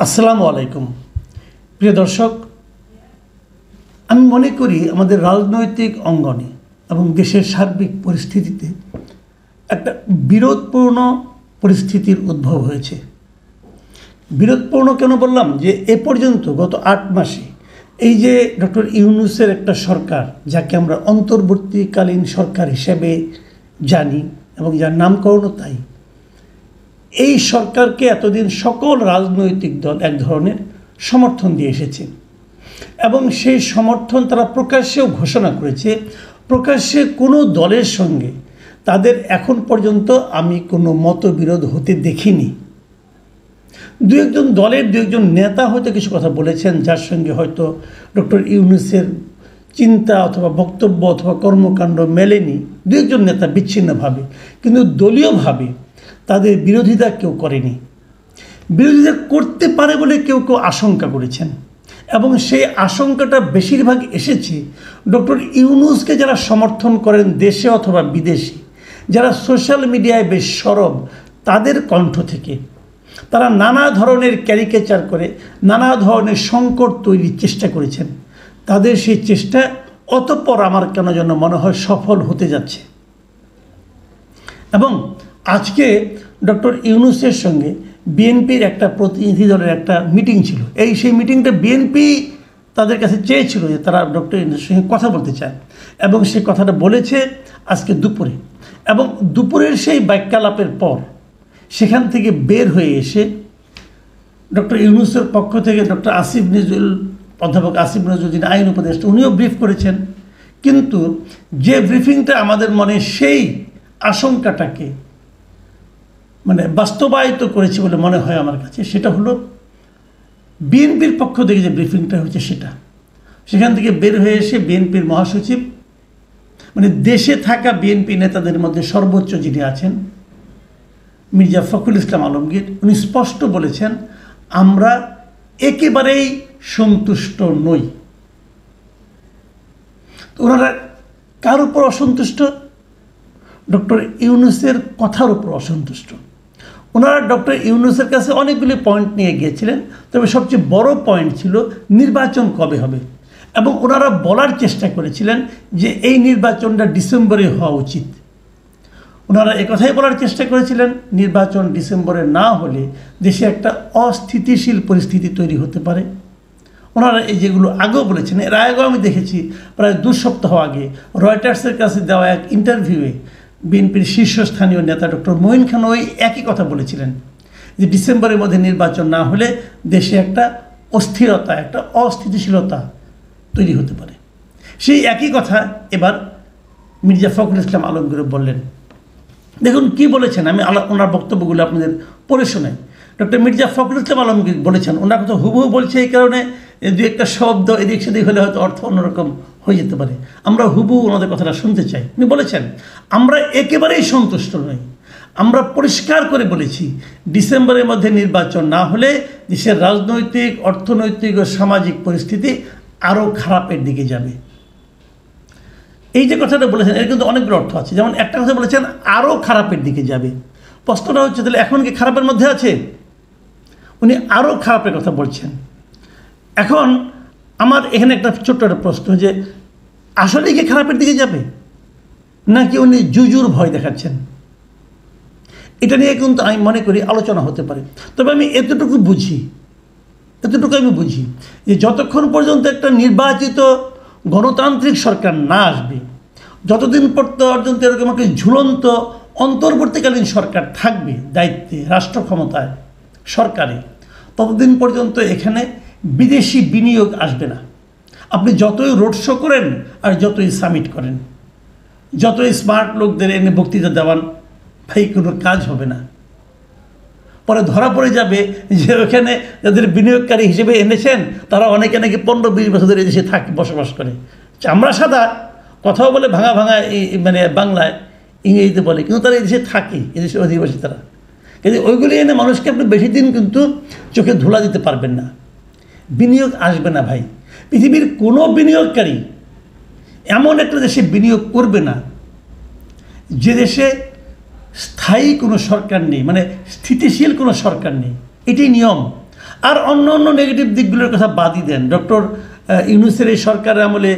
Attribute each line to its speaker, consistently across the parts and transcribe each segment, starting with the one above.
Speaker 1: আসসালামু আলাইকুম প্রিয় দর্শক, আমি মনে করি আমাদের রাজনৈতিক অঙ্গনে এবং দেশের সার্বিক পরিস্থিতিতে একটা বিরোধপূর্ণ পরিস্থিতির উদ্ভব হয়েছে। বিরোধপূর্ণ কেন বললাম? যে এ পর্যন্ত গত ৮ মাসে এই যে ডক্টর ইউনূসের একটা সরকার, যাকে আমরা অন্তর্বর্তীকালীন সরকার হিসেবে জানি এবং যার নামকরণও তাই, এই সরকারকে এতদিন সকল রাজনৈতিক দল এক ধরনের সমর্থন দিয়ে এসেছে এবং সেই সমর্থন তারা প্রকাশ্যেও ঘোষণা করেছে। প্রকাশ্যে কোনো দলের সঙ্গে তাদের এখন পর্যন্ত আমি কোনো মতবিরোধ হতে দেখিনি। দু একজন দলের দু একজন নেতা হয়তো কিছু কথা বলেছেন, যার সঙ্গে হয়তো ডক্টর ইউনূসের চিন্তা অথবা বক্তব্য অথবা কর্মকাণ্ড মেলেনি, দু একজন নেতা বিচ্ছিন্নভাবে, কিন্তু দলীয়ভাবে তাদের বিরোধিতা কেউ করেনি। বিরোধিতা করতে পারে বলে কেউ কেউ আশঙ্কা করেছেন এবং সেই আশঙ্কাটা বেশিরভাগ এসেছে ডক্টর ইউনূসকে যারা সমর্থন করেন দেশে অথবা বিদেশে, যারা সোশ্যাল মিডিয়ায় বেশ সরব, তাদের কণ্ঠ থেকে। তারা নানা ধরনের ক্যারিকেচার করে নানা ধরনের সংকট তৈরির চেষ্টা করেছেন। তাদের সেই চেষ্টা অতঃপর আমার কেন যেন মনে হয় সফল হতে যাচ্ছে। এবং আজকে ডক্টর ইউনূসের সঙ্গে বিএনপির একটা প্রতিনিধি দলের একটা মিটিং ছিল। সেই মিটিংটা বিএনপি তাদের কাছে চেয়েছিল যে তারা ডক্টর ইউনূসের সঙ্গে কথা বলতে চায় এবং সে কথাটা বলেছে আজকে দুপুরে। এবং দুপুরের সেই বাক্যালাপের পর সেখান থেকে বের হয়ে এসে ডক্টর ইউনূসের পক্ষ থেকে ডক্টর অধ্যাপক আসিফ নজরুল, যিনি আইন উপদেষ্টা, উনিও ব্রিফ করেছেন। কিন্তু যে ব্রিফিংটা আমাদের মনে সেই আশঙ্কাটাকে বাস্তবায়িত করেছে বলে মনে হয় আমার কাছে, সেটা হলো বিএনপির পক্ষ থেকে যে ব্রিফিংটা হয়েছে সেটা। সেখান থেকে বের হয়ে এসে বিএনপির মহাসচিব, দেশে থাকা বিএনপি নেতাদের মধ্যে সর্বোচ্চ যিনি আছেন, মির্জা ফখরুল ইসলাম আলমগীর, উনি স্পষ্ট বলেছেন আমরা একেবারেই সন্তুষ্ট নই। তো ওনারা কার উপর অসন্তুষ্ট? ডক্টর ইউনূসের কথার উপর অসন্তুষ্ট। ওনারা ডক্টর ইউনূসের কাছে অনেকগুলি পয়েন্ট নিয়ে গিয়েছিলেন, তবে সবচেয়ে বড় পয়েন্ট ছিল নির্বাচন কবে হবে। এবং ওনারা বলার চেষ্টা করেছিলেন যে এই নির্বাচনটা ডিসেম্বরে হওয়া উচিত। ওনারা একথাই বলার চেষ্টা করেছিলেন নির্বাচন ডিসেম্বরে না হলে দেশে একটা অস্থিতিশীল পরিস্থিতি তৈরি হতে পারে। ওনারা এই যেগুলো আগেও বলেছেন, এর আগেও আমি দেখেছি প্রায় 2 সপ্তাহ আগে রয়টার্সের কাছে দেওয়া এক ইন্টারভিউয়ে বিএনপির শীর্ষস্থানীয় নেতা ডক্টর মঈন খান ওই একই কথা বলেছিলেন যে ডিসেম্বরের মধ্যে নির্বাচন না হলে দেশে একটা অস্থিরতা, একটা অস্থিতিশীলতা তৈরি হতে পারে। সেই একই কথা এবার মির্জা ফখরুল ইসলাম আলমগীর বললেন। দেখুন কি বলেছেন, আমি ওনার বক্তব্যগুলো আপনাদের পড়ে শোনাই। ডক্টর মির্জা ফখরুল ইসলাম আলমগীর বলেছেন, ওনার কথা হুবহু বলছে, এই কারণে দু একটা শব্দ এদিক সেদিক হলে হয়তো অর্থ অন্যরকম হয়ে যেতে পারে। আমরা হুবহু ওনাদের কথাটা শুনতে চাই। উনি বলেছেন আমরা একেবারেই সন্তুষ্ট নই। আমরা পরিষ্কার করে বলেছি ডিসেম্বরের মধ্যে নির্বাচন না হলে দেশের রাজনৈতিক, অর্থনৈতিক ও সামাজিক পরিস্থিতি আরও খারাপের দিকে যাবে। এই যে কথাটা বলেছেন এর কিন্তু অনেকগুলো অর্থ আছে। যেমন একটা কথা বলেছেন আরও খারাপের দিকে যাবে। প্রশ্নটা হচ্ছে তাহলে এখন কি খারাপের মধ্যে আছে? উনি আরও খারাপের কথা বলছেন। এখন আমার এখানে একটা ছোট্ট একটা প্রশ্ন, যে আসলে কি খারাপের দিকে যাবে নাকি উনি জুজুর ভয় দেখাচ্ছেন? এটা নিয়ে কিন্তু আমি মনে করি আলোচনা হতে পারে। তবে আমি এতটুকু আমি বুঝি যে যতক্ষণ পর্যন্ত একটা নির্বাচিত গণতান্ত্রিক সরকার না আসবে, যতদিন পর্যন্ত এরকম একটা ঝুলন্ত অন্তর্বর্তীকালীন সরকার থাকবে দায়িত্বে, রাষ্ট্র ক্ষমতায়, সরকারে, ততদিন পর্যন্ত এখানে বিদেশি বিনিয়োগ আসবে না। আপনি যতই রোড শো করেন আর যতই সামিট করেন, যতই স্মার্ট লোকদের এনে বক্তৃতা দেওয়ান, ভাই কোনো কাজ হবে না। পরে ধরা পড়ে যাবে যে ওখানে যাদের বিনিয়োগকারী হিসেবে এনেছেন তারা অনেকে নাকি 15-20 বছর ধরে এদেশে বসবাস করে। চামড়া সাদা, কথাও বলে ভাঙা বাংলায়, ইংরেজিতে বলে, কিন্তু তারা এদেশে থাকে, এদেশের অধিবাসী তারা। কিন্তু ওইগুলি এনে মানুষকে আপনি বেশি দিন কিন্তু চোখে ধুলা দিতে পারবেন না। বিনিয়োগ আসবে না ভাই। পৃথিবীর কোনো বিনিয়োগকারী এমন একটা দেশে বিনিয়োগ করবে না যে দেশে স্থায়ী কোনো সরকার নেই, স্থিতিশীল কোনো সরকার নেই। এটাই নিয়ম। আর অন্য অন্য নেগেটিভ দিকগুলোর কথা বাদই দেন। ডক্টর ইউনূসের এই সরকারের আমলে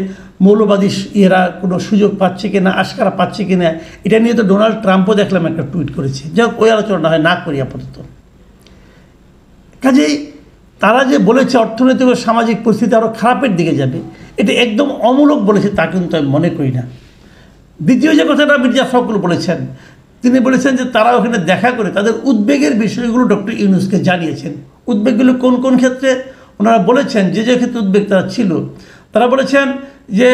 Speaker 1: মৌলবাদী এরা কোনো সুযোগ পাচ্ছে কিনা, আশকারা পাচ্ছে কিনা, এটা নিয়ে তো ডোনাল্ড ট্রাম্পও দেখলাম একটা টুইট করেছে। যাই হোক, ওই আলোচনা হয় না করি আপাতত। কাজেই তারা যে বলেছে অর্থনৈতিক ও সামাজিক পরিস্থিতি আরও খারাপের দিকে যাবে, এটা একদম অমূলক বলেছে তা কিন্তু আমি মনে করি না। দ্বিতীয় যে কথাটা মির্জা ফখরুল বলেছেন, তিনি বলেছেন যে তারা ওখানে দেখা করে তাদের উদ্বেগের বিষয়গুলো ডক্টর ইউনূসকে জানিয়েছেন। উদ্বেগগুলো কোন কোন ক্ষেত্রে ওনারা বলেছেন, যে যে ক্ষেত্রে উদ্বেগ তারা ছিল, তারা বলেছেন যে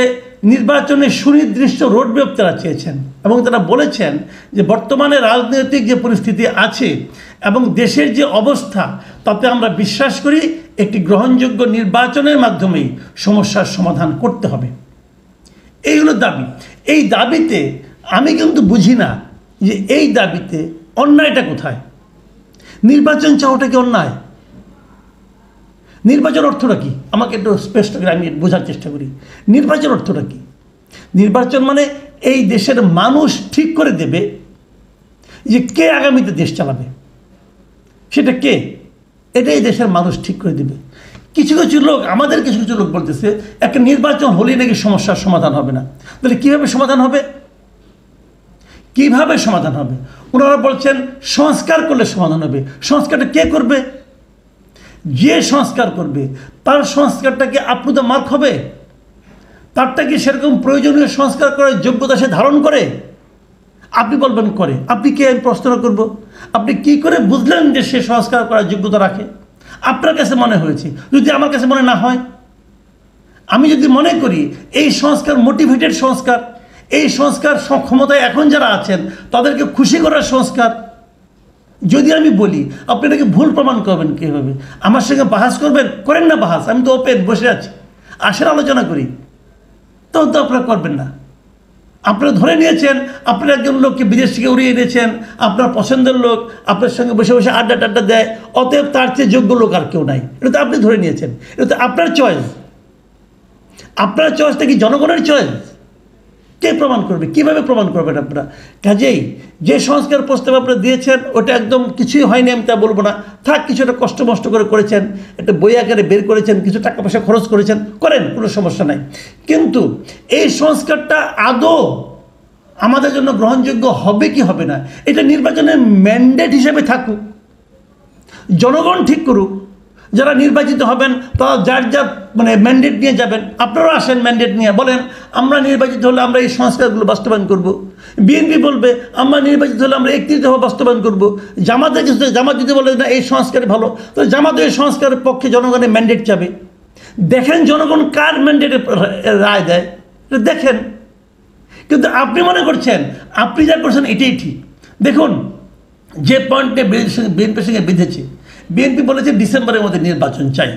Speaker 1: নির্বাচনে সুনির্দিষ্ট রোডম্যাপ তারা চেয়েছেন, এবং তারা বলেছেন যে বর্তমানে রাজনৈতিক যে পরিস্থিতি আছে এবং দেশের যে অবস্থা, তাতে আমরা বিশ্বাস করি একটি গ্রহণযোগ্য নির্বাচনের মাধ্যমেই সমস্যার সমাধান করতে হবে। এই হলো দাবি। এই দাবিতে আমি কিন্তু বুঝি না যে এই দাবিতে অন্যায়টা কোথায়। নির্বাচন চাওয়াটা কি অন্যায়? নির্বাচন অর্থটা কি আমাকে একটু স্পষ্ট করে আমি বোঝার চেষ্টা করি। নির্বাচন অর্থটা কি? নির্বাচন মানে এই দেশের মানুষ ঠিক করে দেবে যে কে আগামীতে দেশ চালাবে, সেটা কে, এটাই দেশের মানুষ ঠিক করে দেবে। কিছু কিছু লোক, আমাদের কিছু কিছু লোক বলতেছে একটা নির্বাচন হলেই নাকি সমস্যার সমাধান হবে না। তাহলে কীভাবে সমাধান হবে? কিভাবে সমাধান হবে? ওনারা বলছেন সংস্কার করলে সমাধান হবে। সংস্কারটা কে করবে? যে সংস্কার করবে তার সংস্কারটা কি আপ টু দ্য মার্ক হবে? তারটা কি সেরকম প্রয়োজনীয় সংস্কার করার যোগ্যতা সে ধারণ করে? আপনি বলবেন করে। আপনি কে? আমি প্রশ্ন করব, আপনি কি করে বুঝলেন যে সে সংস্কার করার যোগ্যতা রাখে? আপনার কাছে মনে হয়েছে, যদি আমার কাছে মনে না হয়, আমি যদি মনে করি এই সংস্কার মোটিভেটেড সংস্কার, এই সংস্কার ক্ষমতায় এখন যারা আছেন তাদেরকে খুশি করার সংস্কার, যদি আমি বলি, আপনি এটাকে ভুল প্রমাণ করবেন কীভাবে? আমার সঙ্গে বাহাস করবেন? করেন না বাহাস, আমি তো ওপেন বসে আছি, আসেন আলোচনা করি। তখন তো আপনারা করবেন না। আপনারা ধরে নিয়েছেন আপনার একজন লোককে বিদেশ থেকে উড়িয়ে এনেছেন, আপনার পছন্দের লোক আপনার সঙ্গে বসে বসে আড্ডা টাড্ডা দেয়, অতএব তার চেয়ে যোগ্য লোক আর কেউ নাই। এটা তো আপনি ধরে নিয়েছেন, এটা তো আপনার চয়েস। আপনার চয়েসটা কি জনগণের চয়েস? কে প্রমাণ করবে? কিভাবে প্রমাণ করবেন আপনারা? কাজেই যে সংস্কার প্রস্তাব আপনারা দিয়েছেন ওটা একদম কিছুই হয়নি আমি তা বলবো না। থাক, কিছুটা কষ্ট মষ্ট করে করেছেন, একটা বই আকারে বের করেছেন, কিছু টাকা পয়সা খরচ করেছেন, করেন, কোনো সমস্যা নাই। কিন্তু এই সংস্কারটা আদৌ আমাদের জন্য গ্রহণযোগ্য হবে কি হবে না, এটা নির্বাচনের ম্যান্ডেট হিসেবে থাকুক, জনগণ ঠিক করুক। যারা নির্বাচিত হবেন তারা যার যার ম্যান্ডেট নিয়ে যাবেন। আপনারাও আসেন ম্যান্ডেট নিয়ে, বলেন আমরা নির্বাচিত হলে আমরা এই সংস্কারগুলো বাস্তবায়ন করব। বিএনপি বলবে আমরা নির্বাচিত হলে আমরা 31 দফা বাস্তবায়ন করব। জামাত যদি বলে না এই সংস্কার ভালো, তো জামাত এই সংস্কারের পক্ষে জনগণের ম্যান্ডেট চাবে। দেখেন জনগণ কার ম্যান্ডেটে রায় দেয়, দেখেন। কিন্তু আপনি মনে করছেন আপনি যা করছেন এটাই ঠিক। দেখুন, যে পয়েন্টে বিএনপির সঙ্গে বেঁধেছে, বিএনপি বলেছে ডিসেম্বরের মধ্যে নির্বাচন চাই।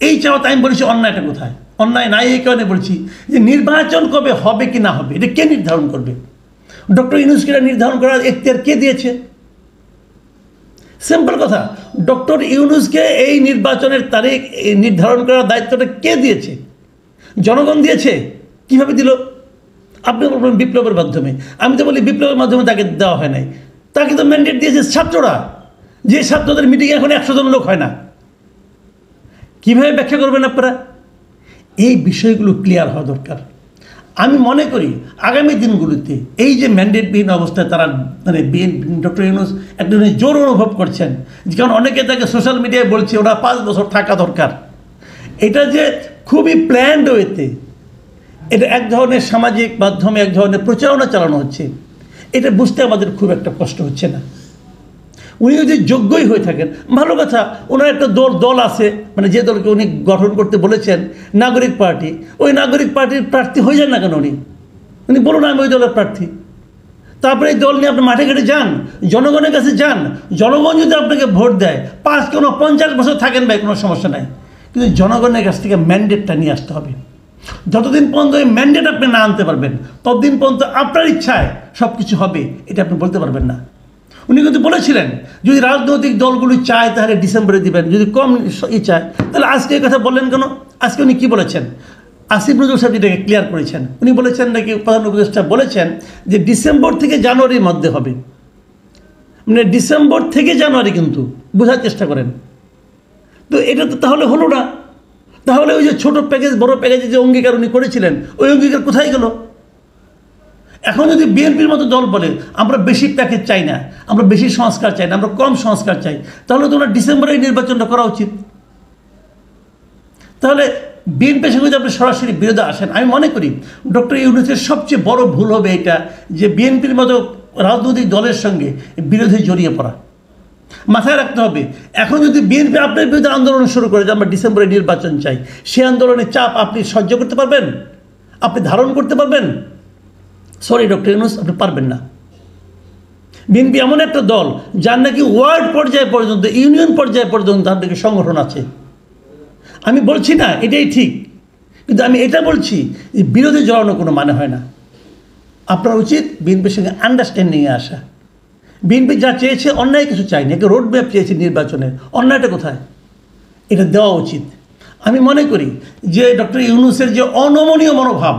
Speaker 1: এই চাওয়াতে আমি বলেছি অন্যায়টা কোথায়? অন্যায় নাই এই কারণে বলছি যে নির্বাচন কবে হবে কি না হবে এটা কে নির্ধারণ করবে? ডক্টর ইউনূসকে নির্ধারণ করার এখতিয়ার কে দিয়েছে? সিম্পল কথা, ডক্টর ইউনূসকে এই নির্বাচনের তারিখ নির্ধারণ করার দায়িত্বটা কে দিয়েছে? জনগণ দিয়েছে। কিভাবে দিল? আপনি বলবেন বিপ্লবের মাধ্যমে। আমি তো বলি বিপ্লবের মাধ্যমে তাকে দেওয়া হয় নাই, তাকে তো ম্যান্ডেট দিয়েছে ছাত্ররা। যে ছাত্রদের মিটিংয়ে এখন 100 জন লোক হয় না। কীভাবে ব্যাখ্যা করবেন আপনারা? এই বিষয়গুলো ক্লিয়ার হওয়া দরকার। আমি মনে করি আগামী দিনগুলোতে এই যে ম্যান্ডেটবিহীন অবস্থায় তারা ডক্টর ইউনূস একটা জোর অনুভব করছেন, কারণ অনেকে তাকে সোশ্যাল মিডিয়ায় বলছে ওরা 5 বছর থাকা দরকার। এটা যে খুবই প্ল্যান্ড ওয়েতে, এটা এক ধরনের সামাজিক মাধ্যমে এক ধরনের প্রচারণা চালানো হচ্ছে, এটা বুঝতে আমাদের খুব একটা কষ্ট হচ্ছে না। উনি যদি যোগ্যই হয়ে থাকেন ভালো কথা, ওনার একটা দল আছে, যে দলকে উনি গঠন করতে বলেছেন, নাগরিক পার্টি, ওই নাগরিক পার্টির প্রার্থী হয়ে যান না কেন? উনি বলুন আমি ওই দলের প্রার্থী। তারপরে এই দল নিয়ে আপনি মাঠে ঘাটে যান, জনগণের কাছে যান। জনগণ যদি আপনাকে ভোট দেয়, 5 কোনো 50 বছর থাকেন ভাই, কোনো সমস্যা নাই। কিন্তু জনগণের কাছ থেকে ম্যান্ডেটটা নিয়ে আসতে হবে। যতদিন পর্যন্ত এই ম্যান্ডেট আপনি না আনতে পারবেন, ততদিন পর্যন্ত আপনার ইচ্ছায় সব কিছু হবে এটা আপনি বলতে পারবেন না। উনি কিন্তু বলেছিলেন যদি রাজনৈতিক দলগুলো চায় তাহলে ডিসেম্বরে দিবেন, যদি কম চায় তাহলে আজকে এই কথা বললেন কেন? আজকে উনি কী বলেছেন? আসিফ নজরুল সাহেব এটাকে ক্লিয়ার করেছেন। উনি বলেছেন নাকি, প্রধান উপদেষ্টা বলেছেন যে ডিসেম্বর থেকে জানুয়ারির মধ্যে হবে, ডিসেম্বর থেকে জানুয়ারি, কিন্তু বোঝার চেষ্টা করেন। তো এটা তো তাহলে হলো না। তাহলে ওই যে ছোট প্যাকেজ বড় প্যাকেজে যে অঙ্গীকার উনি করেছিলেন, ওই অঙ্গীকার কোথায় গেল? এখন যদি বিএনপির মতো দল বলে আমরা বেশি প্যাকেজ চাই না, আমরা বেশি সংস্কার চাই না, আমরা কম সংস্কার চাই, তাহলে তো ওনার ডিসেম্বরে এই নির্বাচনটা করা উচিত। তাহলে বিএনপির সঙ্গে যদি আপনি সরাসরি বিরোধে আসেন, আমি মনে করি ডক্টর ইউনূসের সবচেয়ে বড় ভুল হবে এটা, যে বিএনপির মতো রাজনৈতিক দলের সঙ্গে বিরোধে জড়িয়ে পড়া। মাথায় রাখতে হবে, এখন যদি বিএনপি আপনার বিরুদ্ধে আন্দোলন শুরু করে যে আমরা ডিসেম্বরে নির্বাচন চাই, সে আন্দোলনের চাপ আপনি সহ্য করতে পারবেন? আপনি ধারণ করতে পারবেন? সরি ডক্টর ইউনূস, আপনি পারবেন না। বিএনপি এমন একটা দল যার নাকি ওয়ার্ড পর্যায়ে পর্যন্ত, ইউনিয়ন পর্যায়ে পর্যন্ত তার নাকি সংগঠন আছে। আমি বলছি না এটাই ঠিক, কিন্তু আমি এটা বলছি যে বিরোধে জড়ানো কোনো মানে হয় না। আপনার উচিত বিএনপির সঙ্গে আন্ডারস্ট্যান্ডিংয়ে আসা। বিএনপি যা চেয়েছে, অন্যায় কিছু চায়নি, একটা রোড ম্যাপ চেয়েছে নির্বাচনের, অন্যায়টা কোথায়? এটা দেওয়া উচিত। আমি মনে করি যে ডক্টর ইউনূসের যে অনমনীয় মনোভাব,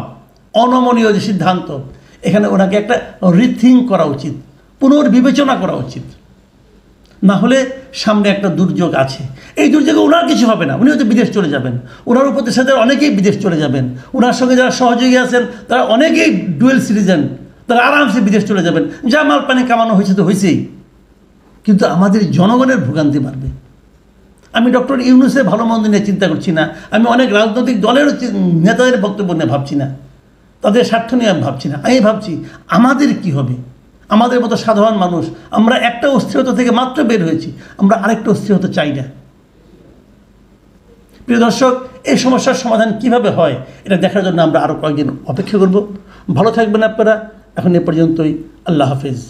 Speaker 1: অনমনীয় যে সিদ্ধান্ত, এখানে ওনাকে একটা রিথিঙ্ক করা উচিত, পুনর্বিবেচনা করা উচিত। না হলে সামনে একটা দুর্যোগ আছে, এই দুর্যোগে ওনার কিছু হবে না, উনি হয়তো বিদেশ চলে যাবেন, ওনার উপদেষ্টাদের অনেকেই বিদেশ চলে যাবেন, ওনার সঙ্গে যারা সহযোগী আছেন তারা অনেকেই ডুয়েল সিটিজেন, তারা আরামসে বিদেশ চলে যাবেন, যা মাল পানি কামানো হয়েছে তো হয়েছেই, কিন্তু আমাদের জনগণের ভোগান্তি বাড়বে। আমি ডক্টর ইউনূসের ভালো মন্দ নিয়ে চিন্তা করছি না, আমি অনেক রাজনৈতিক দলের নেতাদের বক্তব্য নিয়ে ভাবছি না, তাদের স্বার্থ নিয়ে আমি ভাবছি না, আমি ভাবছি আমাদের কি হবে। আমাদের মতো সাধারণ মানুষ, আমরা একটা অস্থিরতা থেকে মাত্র বের হয়েছি, আমরা আরেকটা অস্থিরতা চাই না। প্রিয় দর্শক, এই সমস্যার সমাধান কিভাবে হয় এটা দেখার জন্য আমরা আরও কয়েকদিন অপেক্ষা করব। ভালো থাকবেন আপনারা। এখন এ পর্যন্তই। আল্লাহ হাফেজ।